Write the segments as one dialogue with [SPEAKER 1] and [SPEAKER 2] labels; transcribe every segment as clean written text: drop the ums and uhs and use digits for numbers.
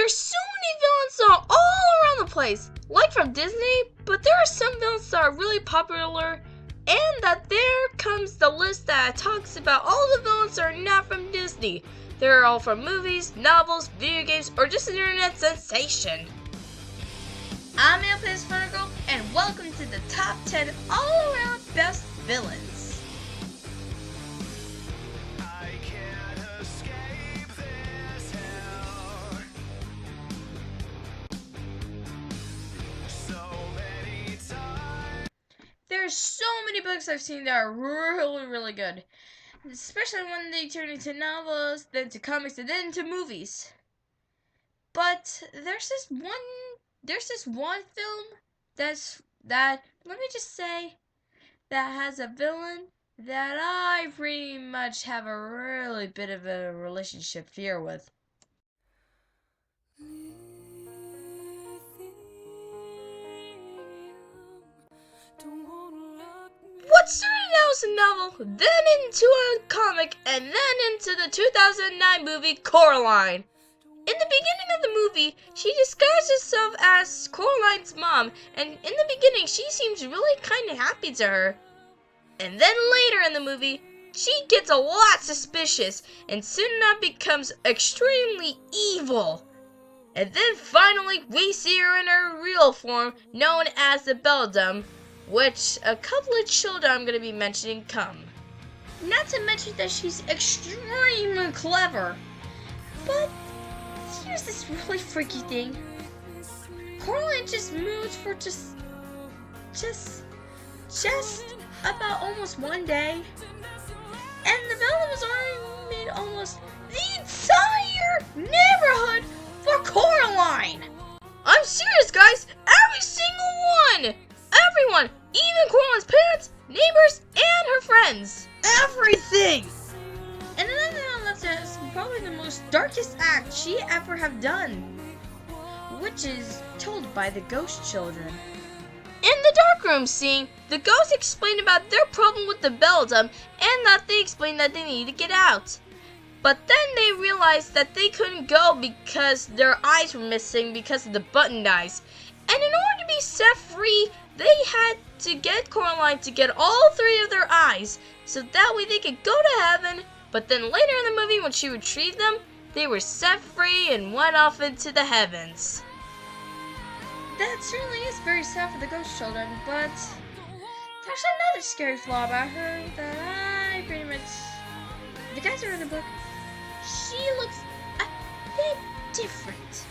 [SPEAKER 1] There's so many villains all around the place, like from Disney, but there are some villains that are really popular, and that there comes the list that talks about all the villains that are not from Disney. They're all from movies, novels, video games, or just an internet sensation. I'm Plays Girl, and welcome to the top 10 all-around best villains.
[SPEAKER 2] I can't escape this hell. So many times.
[SPEAKER 1] There's so many books I've seen that are really good. Especially when they turn into novels, then to comics, and then to movies. But there's this one film that let me just say that has a villain that I pretty much have a really bit of a relationship here with. What started out as a novel, then into a comic, and then into the 2009 movie Coraline. In the beginning of the movie, she disguised herself as Coraline's mom, and in the beginning, she seems really kind of happy to her. And then later in the movie, she gets a lot suspicious, and soon enough becomes extremely evil. And then finally, we see her in her real form, known as the Beldam, which a couple of children I'm going to be mentioning come. Not to mention that she's extremely clever. But here's this really freaky thing. Coraline just moved for just about almost one day. And the Beldam has already made almost the entire neighborhood for Coraline. I'm serious, guys. Every single one. Everyone, even Coraline's parents, neighbors, and her friends. Everything! And another one that's probably the most darkest act she ever have done, which is told by the ghost children. In the darkroom scene, the ghosts explain about their problem with the Beldam, and that they explain that they need to get out. But then they realized that they couldn't go because their eyes were missing because of the button eyes. And in order to be set free, they had to get Coraline to get all three of their eyes, so that way they could go to heaven. But then later in the movie, when she retrieved them, they were set free and went off into the heavens. That certainly is very sad for the ghost children, but there's another scary flaw about her that I pretty much... The guys who are in the book, she looks a bit different.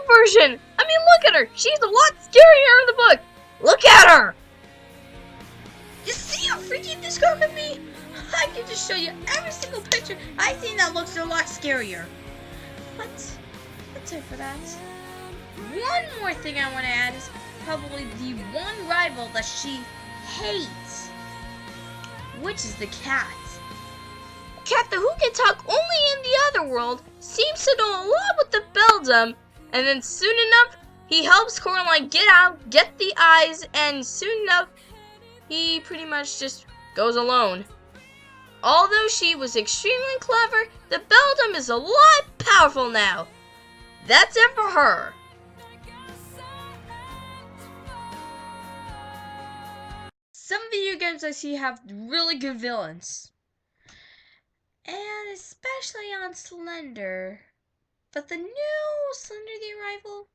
[SPEAKER 1] Version. I mean, look at her. She's a lot scarier in the book. Look at her. You see how freaky this girl can be? I can just show you every single picture I've seen that looks a lot scarier. But that's it for that. One more thing I want to add is probably the one rival that she hates, which is the cat. Cat who can talk only in the other world seems to know a lot with the Beldam. And then soon enough, he helps Coraline get out, get the eyes, and soon enough, he pretty much just goes alone. Although she was extremely clever, the Beldam is a lot powerful now. That's it for her. Some video games I see have really good villains. And especially on Slender. But the new Slender the Arrival,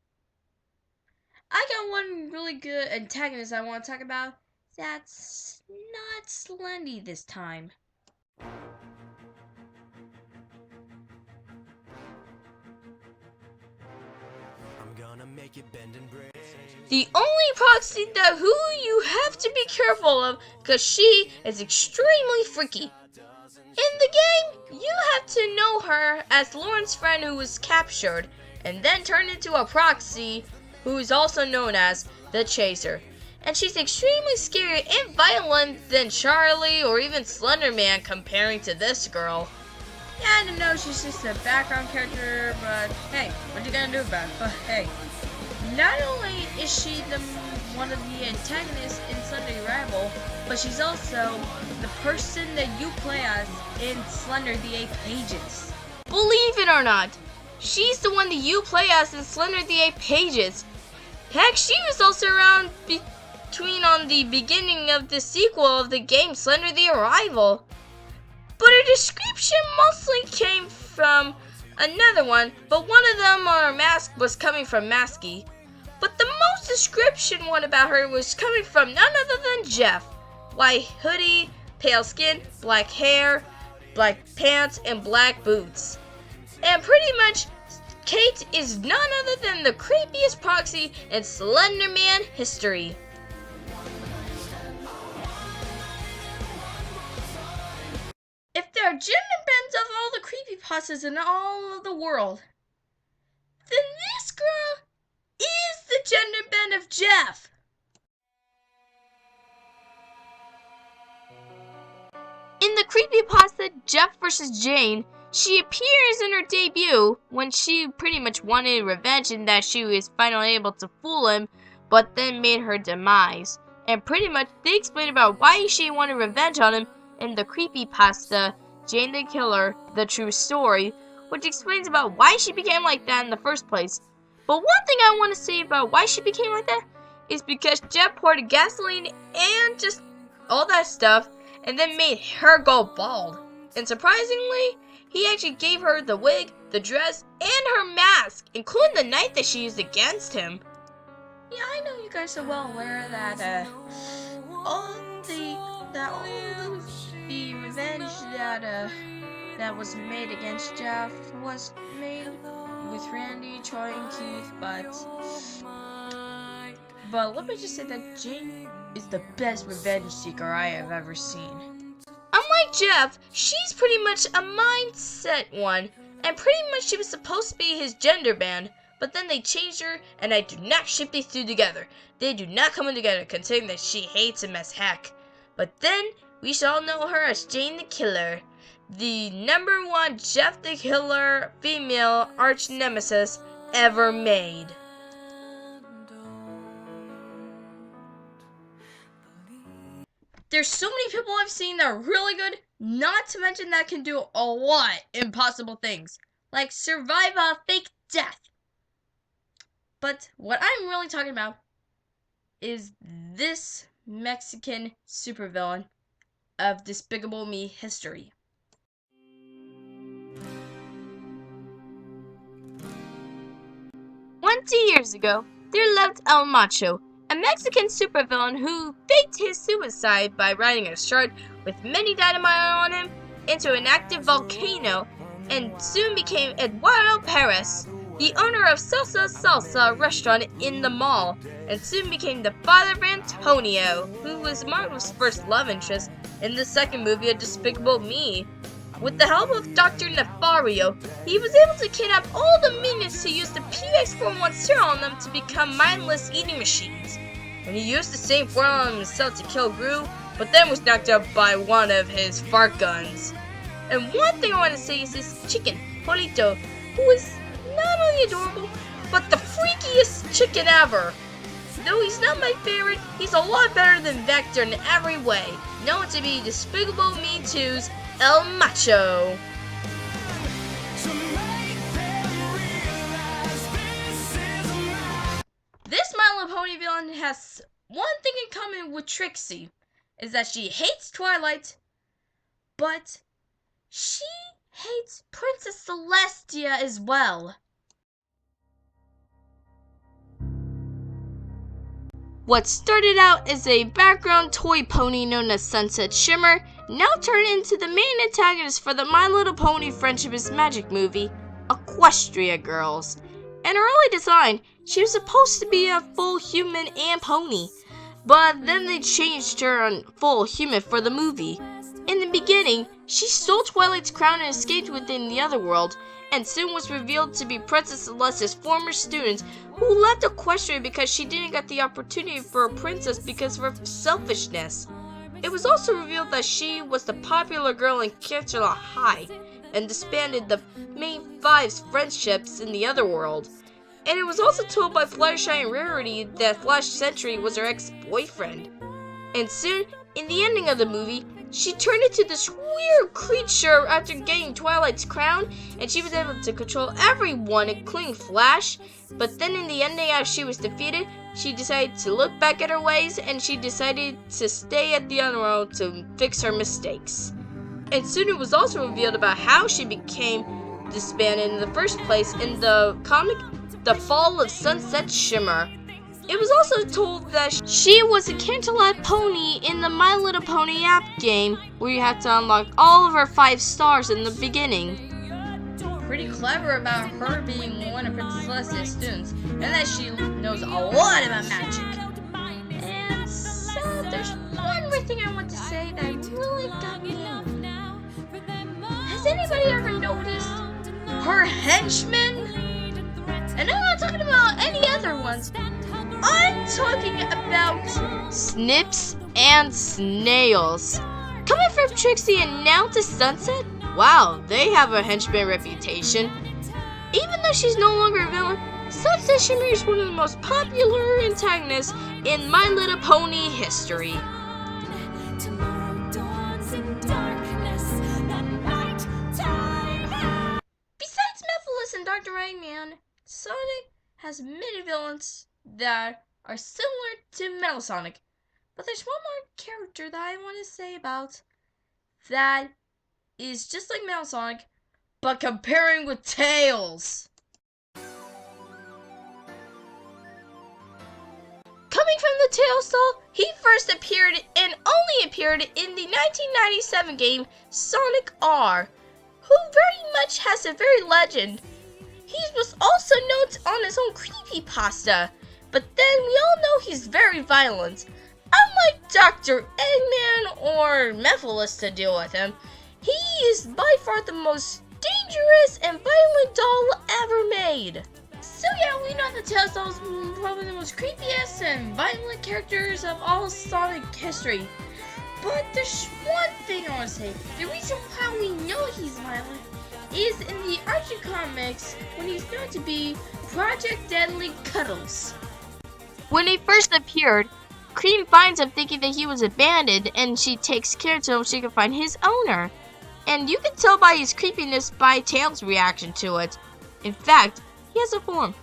[SPEAKER 1] I got one really good antagonist I want to talk about. That's not Slendy this time.
[SPEAKER 2] I'm gonna make it bend and break.
[SPEAKER 1] The only proxy that who you have to be careful of, because she is extremely freaky. In the game, you have to know her as Lauren's friend who was captured and then turned into a proxy who is also known as the Chaser. And she's extremely scary and violent than Charlie or even Slender Man comparing to this girl. Yeah, I know she's just a background character, but hey, what you gonna do about it? But hey, not only is she one of the antagonists in Slender the Arrival, but she's also the person that you play as in Slender the 8 Pages. Believe it or not, She's the one that you play as in Slender the 8 Pages. Heck, she was also around between on the beginning of the sequel of the game Slender the Arrival. But her description mostly came from another one, but one of them or mask was coming from Masky. But the most description one about her was coming from none other than Jeff. White hoodie, pale skin, black hair, black pants, and black boots. And pretty much, Kate is none other than the creepiest proxy in Slender Man history. If there are gender bends of all the creepypastas in all of the world, then this girl is the gender bend of Jeff. In the creepypasta Jeff vs. Jane, she appears in her debut when she pretty much wanted revenge and that she was finally able to fool him, but then made her demise. And pretty much they explain about why she wanted revenge on him in the creepypasta Jane the Killer, The True Story, which explains about why she became like that in the first place. But one thing I want to say about why she became like that is because Jeff poured gasoline and just all that stuff and then made her go bald. And surprisingly, he actually gave her the wig, the dress, and her mask, including the knife that she used against him. Yeah, I know you guys are well aware that all the revenge that was made against Jeff was made with Randy, Troy, and Keith, but let me just say that Jane is the best revenge seeker I have ever seen. Unlike Jeff, she's pretty much a mindset one, and pretty much she was supposed to be his gender band, but then they changed her, and I do not ship these two together. They do not come in together, considering that she hates him as heck. But then, we shall all know her as Jane the Killer, the #1 Jeff the Killer female arch nemesis ever made. There's so many people I've seen that are really good, not to mention that can do a lot impossible things, like survive a fake death. But what I'm really talking about is this Mexican supervillain of Despicable Me history. Years ago, there lived El Macho, a Mexican supervillain who faked his suicide by riding a shark with many dynamite on him into an active volcano and soon became Eduardo Perez, the owner of Salsa restaurant in the mall, and soon became the father of Antonio, who was Marvel's first love interest in the second movie of Despicable Me. With the help of Dr. Nefario, he was able to kidnap all the minions to use the PX-41 serum on them to become mindless eating machines. And he used the same formula on himself to kill Gru, but then was knocked out by one of his fart guns. And one thing I want to say is this chicken, Polito, who is not only adorable, but the freakiest chicken ever. Though he's not my favorite, he's a lot better than Vector in every way, known to be Despicable Me 2's El Macho. This My Little Pony villain has one thing in common with Trixie, is that she hates Twilight, but she hates Princess Celestia as well. What started out as a background toy pony known as Sunset Shimmer now turned into the main antagonist for the My Little Pony Friendship is Magic movie, Equestria Girls. In her early design, she was supposed to be a full human and pony, but then they changed her on full human for the movie. In the beginning, she stole Twilight's crown and escaped within the other world, and soon was revealed to be Princess Celestia's former student who left Equestria because she didn't get the opportunity for a princess because of her selfishness. It was also revealed that she was the popular girl in Canterlot High and disbanded the main five's friendships in the other world. And it was also told by Fluttershy and Rarity that Flash Sentry was her ex-boyfriend. And soon, in the ending of the movie, she turned into this weird creature after getting Twilight's crown, and she was able to control everyone, including Flash. But then in the ending, as she was defeated, she decided to look back at her ways, and she decided to stay at the Underworld to fix her mistakes. And soon it was also revealed about how she became disbanded in the first place in the comic The Fall of Sunset Shimmer. It was also told that she was a Canterlot pony in the My Little Pony app game, where you had to unlock all of her 5 stars in the beginning. Pretty clever about her being one of Princess Celestia's students, and that she knows a lot about magic. And so there's one more thing I want to say that really got me out. Has anybody ever noticed her henchmen? And I'm not talking about any other ones. I'm talking about Snips and Snails. Coming from Trixie and now to Sunset? Wow, they have a henchman reputation. Even though she's no longer a villain, Sunset Shimmer is one of the most popular antagonists in My Little Pony history. Besides Mephiles and Dr. Eggman, Sonic has many villains that are similar to Metal Sonic. But there's one more character that I want to say about that is just like Metal Sonic, but comparing with Tails. Coming from the Tails doll, he first appeared and only appeared in the 1997 game Sonic R, who very much has a very legend. He was also known on his own creepypasta, but then we all know he's very violent. Unlike Dr. Eggman or Mephiles to deal with him, he is by far the most dangerous and violent doll ever made. So yeah, we know that Tails doll is probably the most creepiest and violent characters of all Sonic history. But there's one thing I want to say. The reason why we know he's violent is in the Archie comics when he's known to be Project Deadly Cuddles. When he first appeared, Cream finds him thinking that he was abandoned, and she takes care to him so she can find his owner. And you can tell by his creepiness by Tails' reaction to it. In fact, he has a form.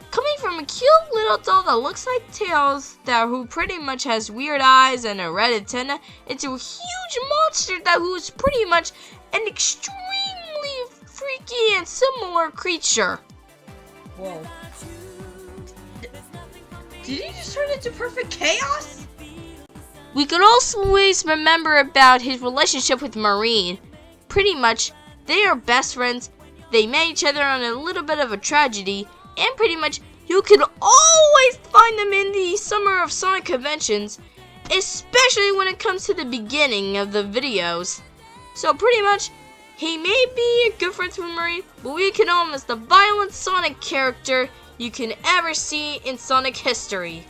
[SPEAKER 1] Coming from a cute little doll that looks like Tails, who pretty much has weird eyes and a red antenna, into a huge monster who is pretty much an extremely freaky and similar creature. Whoa. Did he just turn into perfect chaos? We could also always remember about his relationship with Marine. Pretty much, they are best friends. They met each other on a little bit of a tragedy, and pretty much, you could always find them in the Summer of Sonic conventions, especially when it comes to the beginning of the videos. So pretty much, he may be a good friend with Marine, but we can know him as the violent Sonic character you can ever see in Sonic history.